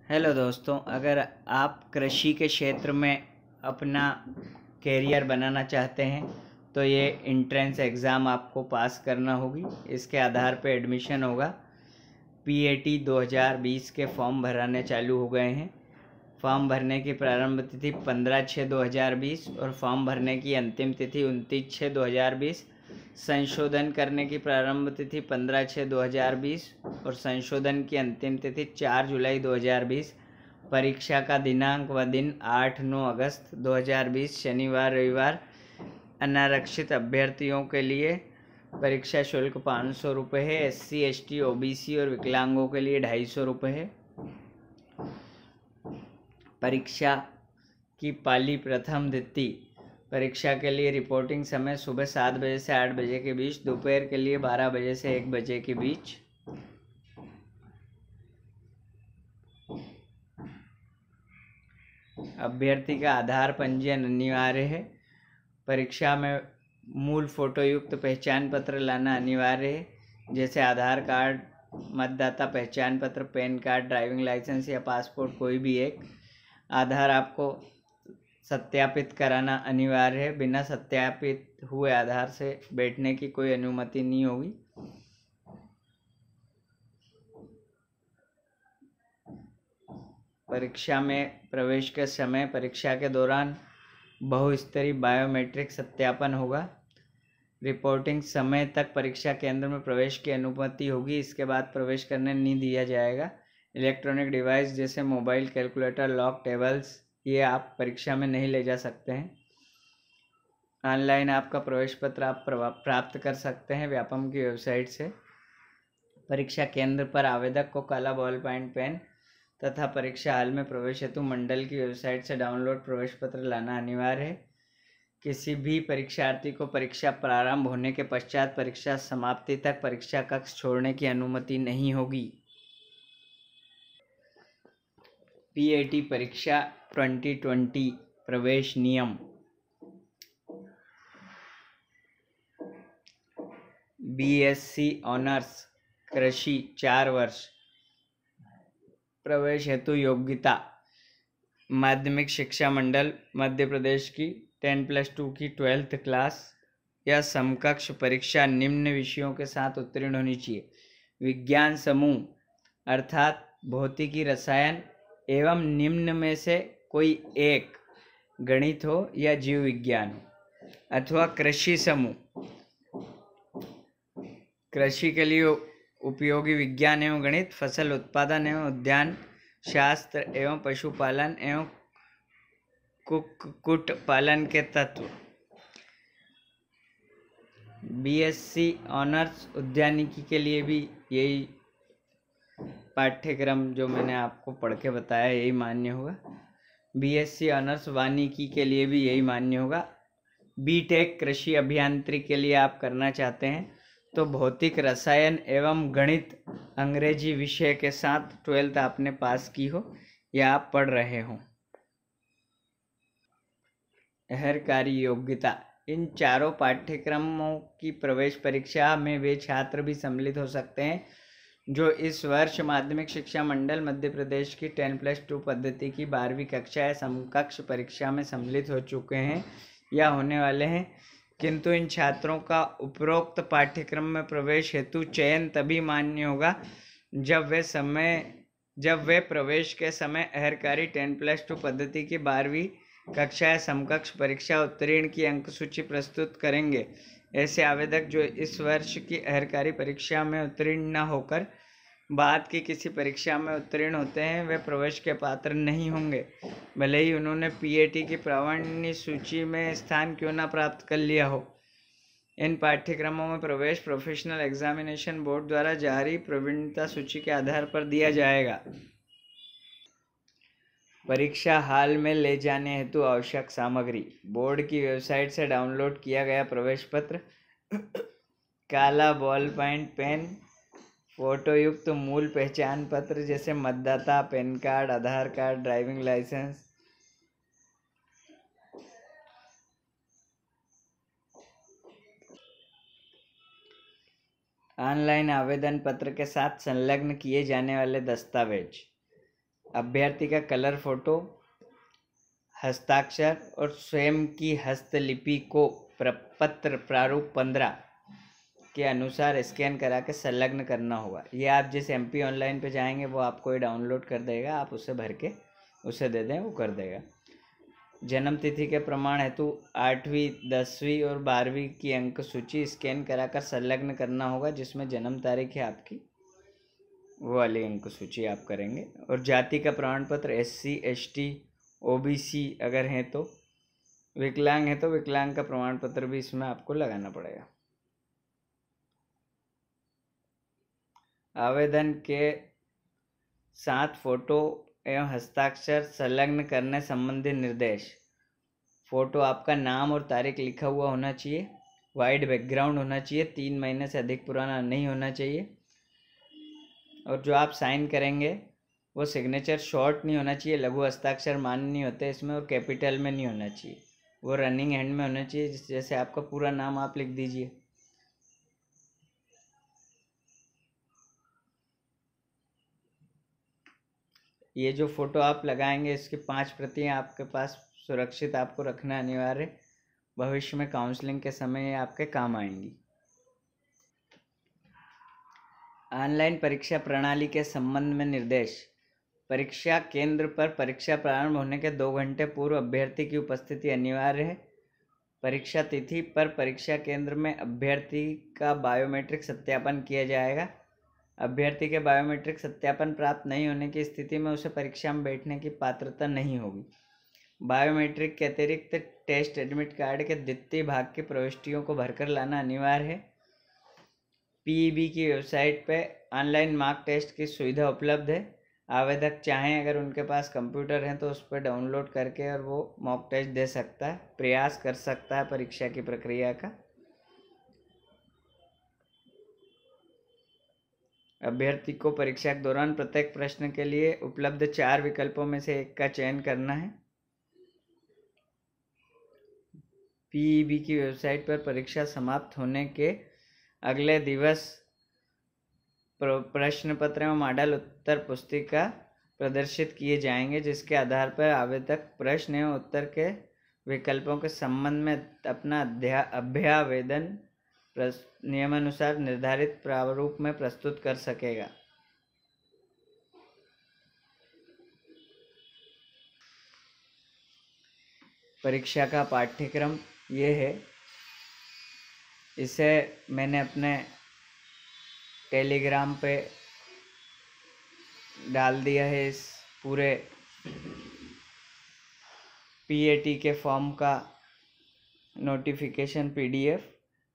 Hello दोस्तों, अगर आप कृषि के क्षेत्र में अपना कैरियर बनाना चाहते हैं तो ये एंट्रेंस एग्ज़ाम आपको पास करना होगी। इसके आधार पर एडमिशन होगा। पीएटी 2020 के फॉर्म भराने चालू हो गए हैं। फॉर्म भरने की प्रारंभ तिथि 15/6/2020 और फॉर्म भरने की अंतिम तिथि 29/6/2020। संशोधन करने की प्रारंभ तिथि 15/6/2020 और संशोधन की अंतिम तिथि 4 जुलाई 2020। परीक्षा का दिनांक व दिन 8-9 अगस्त 2020 शनिवार रविवार। अनारक्षित अभ्यर्थियों के लिए परीक्षा शुल्क 500 रुपये है। SC ST OBC और विकलांगों के लिए 250 रुपये है। परीक्षा की पाली प्रथम द्वितीय। परीक्षा के लिए रिपोर्टिंग समय सुबह 7 बजे से 8 बजे के बीच, दोपहर के लिए 12 बजे से 1 बजे के बीच। अभ्यर्थी का आधार पंजीयन अनिवार्य है। परीक्षा में मूल फोटोयुक्त पहचान पत्र लाना अनिवार्य है, जैसे आधार कार्ड, मतदाता पहचान पत्र, पैन कार्ड, ड्राइविंग लाइसेंस या पासपोर्ट कोई भी एक। आधार आपको सत्यापित कराना अनिवार्य है। बिना सत्यापित हुए आधार से बैठने की कोई अनुमति नहीं होगी। परीक्षा में प्रवेश के समय परीक्षा के दौरान बहुस्तरीय बायोमेट्रिक सत्यापन होगा। रिपोर्टिंग समय तक परीक्षा केंद्र में प्रवेश की अनुमति होगी। इसके बाद प्रवेश करने नहीं दिया जाएगा। इलेक्ट्रॉनिक डिवाइस जैसे मोबाइल, कैलकुलेटर, लॉक टेबल्स ये आप परीक्षा में नहीं ले जा सकते हैं। ऑनलाइन आपका प्रवेश पत्र आप प्राप्त कर सकते हैं व्यापम की वेबसाइट से। परीक्षा केंद्र पर आवेदक को काला बॉल पॉइंट पेन तथा परीक्षा हाल में प्रवेश हेतु मंडल की वेबसाइट से डाउनलोड प्रवेश पत्र लाना अनिवार्य है। किसी भी परीक्षार्थी को परीक्षा प्रारंभ होने के पश्चात परीक्षा समाप्ति तक परीक्षा कक्ष छोड़ने की अनुमति नहीं होगी। पीएटी परीक्षा 2020 प्रवेश नियम। BSc ऑनर्स कृषि 4 वर्ष। प्रवेश हेतु योग्यता माध्यमिक शिक्षा मंडल मध्य प्रदेश की 10+2 की 12th क्लास या समकक्ष परीक्षा निम्न विषयों के साथ उत्तीर्ण होनी चाहिए। विज्ञान समूह अर्थात भौतिकी, रसायन एवं निम्न में से कोई एक, गणित हो या जीव विज्ञान हो, अथवा कृषि समूह, कृषि के लिए उपयोगी विज्ञान एवं गणित, फसल उत्पादन एवं उद्यान शास्त्र एवं पशुपालन एवं कुक्कुट पालन के तत्व। BSc ऑनर्स उद्यानिकी के लिए भी यही पाठ्यक्रम जो मैंने आपको पढ़ के बताया यही मान्य होगा। BSc ऑनर्स वानिकी के लिए भी यही मान्य होगा। BTech कृषि अभियांत्रिकी के लिए आप करना चाहते हैं तो भौतिक, रसायन एवं गणित अंग्रेजी विषय के साथ 12th आपने पास की हो या आप पढ़ रहे हो। अहर्कारी योग्यता। इन चारों पाठ्यक्रमों की प्रवेश परीक्षा में वे छात्र भी सम्मिलित हो सकते हैं जो इस वर्ष माध्यमिक शिक्षा मंडल मध्य प्रदेश की 10+2 पद्धति की 12वीं कक्षा या समकक्ष परीक्षा में सम्मिलित हो चुके हैं या होने वाले हैं, किंतु इन छात्रों का उपरोक्त पाठ्यक्रम में प्रवेश हेतु चयन तभी मान्य होगा जब वे प्रवेश के अहर्कारी 10+2 पद्धति की 12वीं कक्षा या समकक्ष परीक्षा उत्तीर्ण की अंक सूची प्रस्तुत करेंगे। ऐसे आवेदक जो इस वर्ष की अहर्कारी परीक्षा में उत्तीर्ण न होकर बाद की किसी परीक्षा में उत्तीर्ण होते हैं, वे प्रवेश के पात्र नहीं होंगे, भले ही उन्होंने पीएटी की प्रावीण्य सूची में स्थान क्यों न प्राप्त कर लिया हो। इन पाठ्यक्रमों में प्रवेश प्रोफेशनल एग्जामिनेशन बोर्ड द्वारा जारी प्रवीणता सूची के आधार पर दिया जाएगा। परीक्षा हाल में ले जाने हेतु आवश्यक सामग्री। बोर्ड की वेबसाइट से डाउनलोड किया गया प्रवेश पत्र, काला बॉल पॉइंट पेन, फोटोयुक्त मूल पहचान पत्र जैसे मतदाता, पैन कार्ड, आधार कार्ड, ड्राइविंग लाइसेंस, ऑनलाइन आवेदन पत्र के साथ संलग्न किए जाने वाले दस्तावेज, अभ्यर्थी का कलर फोटो, हस्ताक्षर और स्वयं की हस्तलिपि को प्रपत्र प्रारूप 15 के अनुसार स्कैन करा के संलग्न करना होगा। ये आप जिस MP ऑनलाइन पे जाएंगे वो आपको ये डाउनलोड कर देगा, आप उसे भर के उसे दे दें, वो कर देगा। जन्म तिथि के प्रमाण हेतु 8वीं 10वीं और 12वीं की अंक सूची स्कैन कराकर संलग्न करना होगा, जिसमें जन्म तारीख है आपकी, वो वाली अंक सूची आप करेंगे। और जाति का प्रमाण पत्र SC ST OBC अगर हैं तो, विकलांग है तो विकलांग का प्रमाण पत्र भी इसमें आपको लगाना पड़ेगा। आवेदन के साथ फोटो एवं हस्ताक्षर संलग्न करने संबंधी निर्देश। फोटो आपका नाम और तारीख लिखा हुआ होना चाहिए, वाइड बैकग्राउंड होना चाहिए, 3 महीने से अधिक पुराना नहीं होना चाहिए। और जो आप साइन करेंगे वो सिग्नेचर शॉर्ट नहीं होना चाहिए, लघु हस्ताक्षर मान्य नहीं होते इसमें, और कैपिटल में नहीं होना चाहिए, वो रनिंग हैंड में होना चाहिए। जैसे आपका पूरा नाम आप लिख दीजिए। ये जो फोटो आप लगाएंगे इसकी 5 प्रतियां आपके पास सुरक्षित आपको रखना अनिवार्य, भविष्य में काउंसलिंग के समय ये आपके काम आएंगी। ऑनलाइन परीक्षा प्रणाली के संबंध में निर्देश। परीक्षा केंद्र पर परीक्षा प्रारंभ होने के 2 घंटे पूर्व अभ्यर्थी की उपस्थिति अनिवार्य है। परीक्षा तिथि पर परीक्षा केंद्र में अभ्यर्थी का बायोमेट्रिक सत्यापन किया जाएगा। अभ्यर्थी के बायोमेट्रिक सत्यापन प्राप्त नहीं होने की स्थिति में उसे परीक्षा में बैठने की पात्रता नहीं होगी। बायोमेट्रिक के अतिरिक्त टेस्ट एडमिट कार्ड के द्वितीय भाग की प्रविष्टियों को भरकर लाना अनिवार्य है। PEB की वेबसाइट पर ऑनलाइन मार्क टेस्ट की सुविधा उपलब्ध है। आवेदक चाहें अगर उनके पास कंप्यूटर है तो उस पर डाउनलोड करके और वो मॉक टेस्ट दे सकता है, प्रयास कर सकता है परीक्षा की प्रक्रिया का। अभ्यर्थी को परीक्षा के दौरान प्रत्येक प्रश्न के लिए उपलब्ध 4 विकल्पों में से एक का चयन करना है। PEB की वेबसाइट पर परीक्षा समाप्त होने के अगले दिवस प्रश्न पत्र एवं मॉडल उत्तर पुस्तिका प्रदर्शित किए जाएंगे, जिसके आधार पर आवेदक प्रश्न एवं उत्तर के विकल्पों के संबंध में अपना अभ्यावेदन नियमानुसार निर्धारित प्रारूप में प्रस्तुत कर सकेगा। परीक्षा का पाठ्यक्रम ये है, इसे मैंने अपने टेलीग्राम पे डाल दिया है। इस पूरे PAT के फॉर्म का नोटिफिकेशन PDF,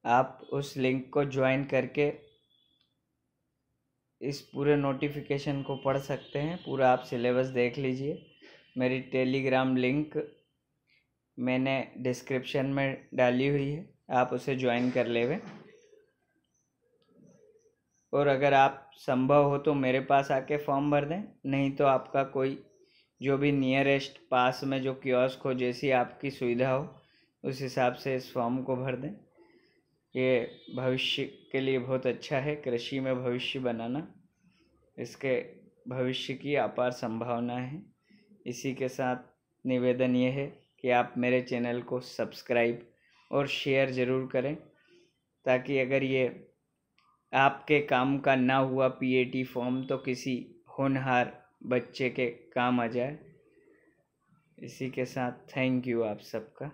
आप उस लिंक को ज्वाइन करके इस पूरे नोटिफिकेशन को पढ़ सकते हैं। पूरा आप सिलेबस देख लीजिए। मेरी टेलीग्राम लिंक मैंने डिस्क्रिप्शन में डाली हुई है, आप उसे ज्वाइन कर लेवे। और अगर आप संभव हो तो मेरे पास आके फॉर्म भर दें, नहीं तो आपका कोई जो भी नियरेस्ट पास में जो कियोस्क हो, जैसी आपकी सुविधा हो उस हिसाब से इस फॉर्म को भर दें। ये भविष्य के लिए बहुत अच्छा है, कृषि में भविष्य बनाना, इसके भविष्य की अपार संभावना है। इसी के साथ निवेदन ये है कि आप मेरे चैनल को सब्सक्राइब और शेयर ज़रूर करें, ताकि अगर ये आपके काम का ना हुआ PAT फॉर्म तो किसी होनहार बच्चे के काम आ जाए। इसी के साथ थैंक यू आप सबका।